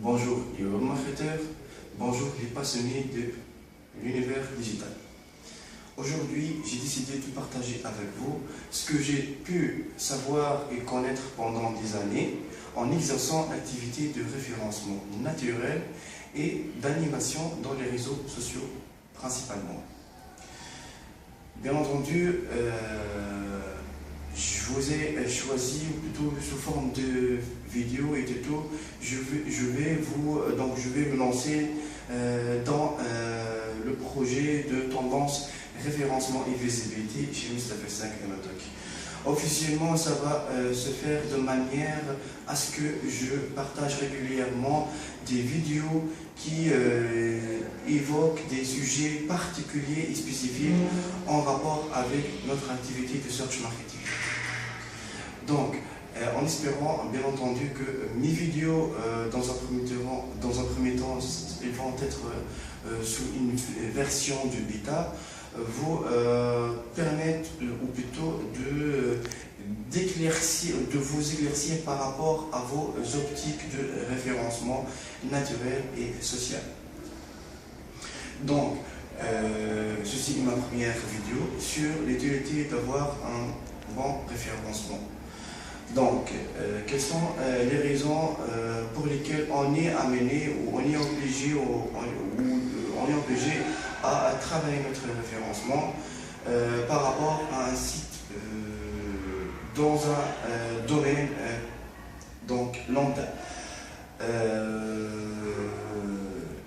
Bonjour les marketeurs, bonjour les passionnés de l'univers digital. Aujourd'hui, j'ai décidé de partager avec vous ce que j'ai pu savoir et connaître pendant des années en exerçant l'activité de référencement naturel et d'animation dans les réseaux sociaux principalement. Bien entendu, je vous ai choisi, ou plutôt sous forme de vidéo et tuto, je vais me lancer dans le projet de tendance référencement et visibilité chez Mustapha5 et Matok. Officiellement, ça va se faire de manière à ce que je partage régulièrement des vidéos qui évoquent des sujets particuliers et spécifiques en rapport avec notre activité de search marketing. Donc, en espérant bien entendu que mes vidéos, dans un premier temps, ils vont être sous une version du bêta, vous permettent, ou plutôt de vous éclaircir par rapport à vos optiques de référencement naturel et social. Donc, ceci est ma première vidéo sur l'utilité d'avoir un bon référencement. Donc, quelles sont les raisons pour lesquelles on est amené ou on est obligé à travailler notre référencement par rapport à un site dans un domaine donc lambda.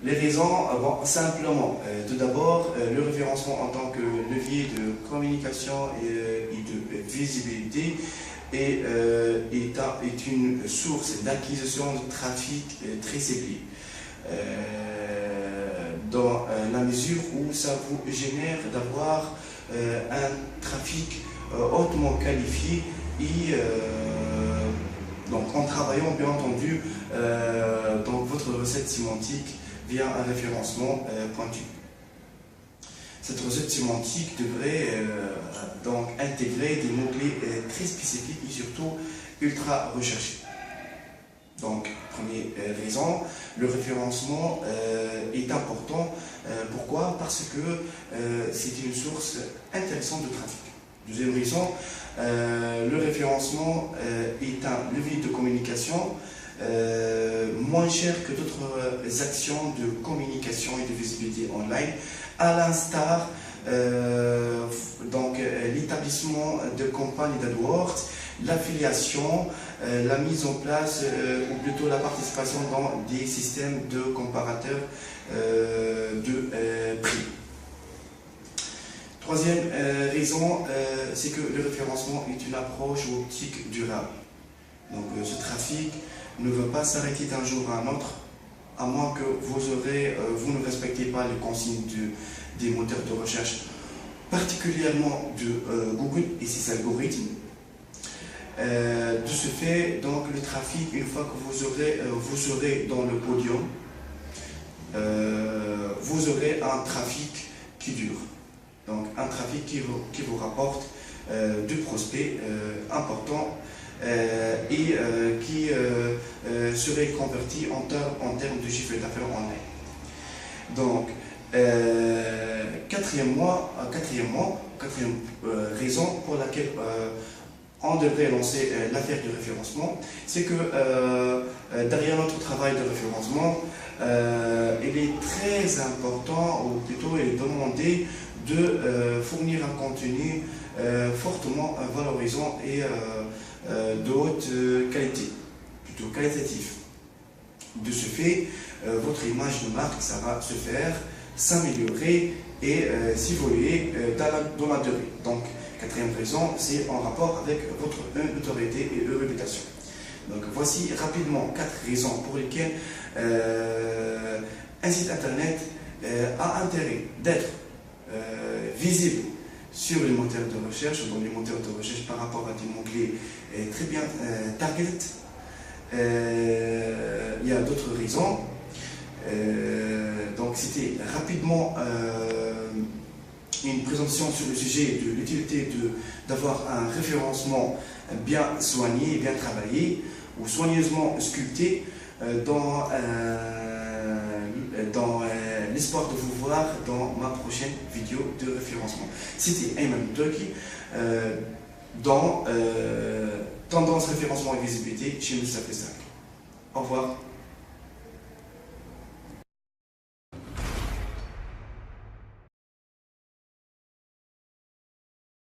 Les raisons, simplement, tout d'abord, le référencement en tant que levier de communication et de visibilité est une source d'acquisition de trafic très ciblée. Dans la mesure où ça vous génère d'avoir un trafic hautement qualifié et donc en travaillant bien entendu donc votre recette sémantique via un référencement pointu. Cette recette sémantique devrait donc intégrer des mots-clés très spécifiques et surtout ultra recherchés. Donc, première raison, le référencement est important. Pourquoi? Parce que c'est une source intéressante de trafic. Deuxième raison, le référencement est un levier de communication moins cher que d'autres actions de communication et de visibilité online, à l'instar donc l'établissement de campagnes d'AdWords, l'affiliation, la mise en place ou plutôt la participation dans des systèmes de comparateurs de prix. Troisième raison, c'est que le référencement est une approche optique durable. Donc ce trafic ne va pas s'arrêter d'un jour à un autre, à moins que vous ne respectez pas les consignes des moteurs de recherche, particulièrement de Google et ses algorithmes. De ce fait, donc le trafic, une fois que vous serez dans le podium, vous aurez un trafic qui dure. Donc un trafic qui vous rapporte du prospect important et qui serait converti en termes de chiffre d'affaires en ligne. Donc, quatrième raison pour laquelle on devrait lancer l'affaire du référencement, c'est que derrière notre travail de référencement, il est très important, ou plutôt il est demandé de fournir un contenu fortement valorisant et de haute qualité, plutôt qualitatif. De ce fait, votre image de marque, ça va se faire, s'améliorer et s'évoluer dans la durée. Donc, quatrième raison, c'est en rapport avec votre autorité et réputation. Donc, voici rapidement 4 raisons pour lesquelles un site internet a intérêt d'être visible sur les moteurs de recherche, dans les moteurs de recherche par rapport à des mots-clés très bien target. Il y a d'autres raisons. Donc c'était rapidement une présentation sur le sujet de l'utilité d'avoir un référencement bien soigné, bien travaillé ou soigneusement sculpté dans l'espoir de vous voir dans ma prochaine vidéo de référencement. C'était Ayman Turki dans Tendance référencement et visibilité chez Mustapha. Au revoir.